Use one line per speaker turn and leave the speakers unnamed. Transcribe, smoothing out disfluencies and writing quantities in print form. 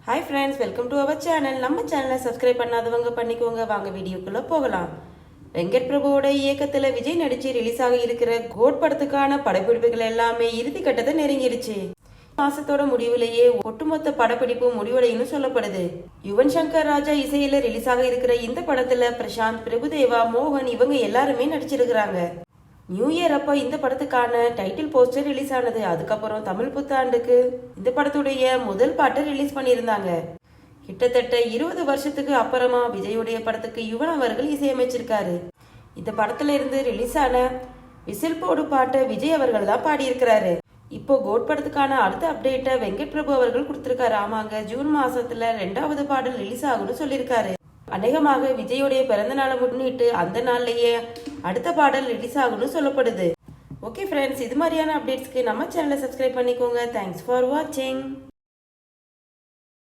Hi friends, welcome to our channel. நம்ம சேனலை subscribe பண்ணாதவங்க பண்ணிக்கோங்க. வாங்க வீடியோக்குள்ள போகலாம். வெங்கட் பிரபுவோட இயக்கத்துல விஜய் நடிச்சு ரிலீஸ் ஆகி இருக்கிற கோட் படத்துக்கான படப்பிடிப்புகள் எல்லாமே இறுதி கட்டத்தை நெருங்கிடுச்சு. மாசத்தோட முடிவுலேயே ஒட்டுமொத்த படப்பிடிப்பு முடிவடையும் சொல்லப்படுது. யுவன் சங்கர் ராஜா இசையில ரிலீஸ் ஆக இருக்கிற இந்த படத்துல பிரசாந்த், பிரபுதேவா, மோகன் இவங்க எல்லாருமே நடிச்சிருக்கிறாங்க. நியூ இயர் அப்போ இந்த படத்துக்கான டைட்டில் போஸ்டர் ரிலீஸ் ஆனது. அதுக்கப்புறம் தமிழ் புத்தாண்டுக்கு இந்த படத்துடைய முதல் பாட்டை ரிலீஸ் பண்ணியிருந்தாங்க. கிட்டத்தட்ட 20 வருஷத்துக்கு அப்புறமா விஜயுடைய படத்துக்கு யுவன் அவர்கள் இசையமைச்சிருக்காரு. இந்த படத்துல இருந்து ரிலீஸ் ஆன விசில் போடு பாட்டை விஜய் அவர்கள் தான் பாடியிருக்கிறாரு. இப்போ கோட் படத்துக்கான அடுத்த அப்டேட்டை வெங்கட் பிரபு அவர்கள் கொடுத்திருக்காரு. ஆமாங்க, ஜூன் மாசத்துல 2வது பாடல் ரிலீஸ் ஆகும்னு சொல்லியிருக்காரு. அநேகமாக விஜயோடைய பிறந்த நாளை முன்னிட்டு அந்த நாள்லயே அடுத்த பாடல் ரிலீஸ் ஆகும்னு சொல்லப்படுது. ஓகே ஃப்ரெண்ட்ஸ், இது மாதிரியான அப்டேட்ஸ்க்கு நம்ம சேனலை சப்ஸ்கிரைப் பண்ணிக்கோங்க. தேங்க்ஸ் ஃபார் வாட்சிங்.